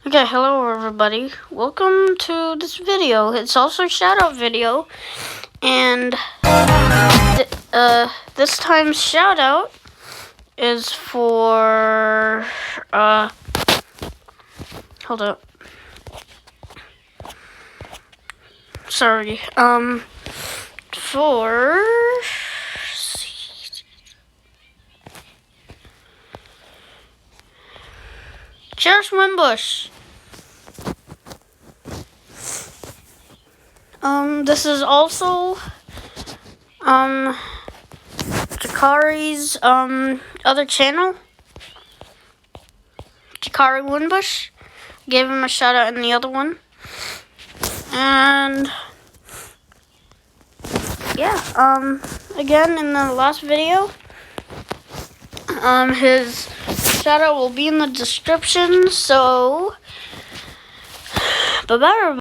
Okay, hello everybody. Welcome to this video. It's also a shout out video. And this time's shout out is for hold up. Sorry. For Cherish Winbush. This is also Jakari's other channel. Cherish Winbush. Gave him a shout out in the other one. And yeah, again in the last video, his shout out will be in the description, so bye bye everybody.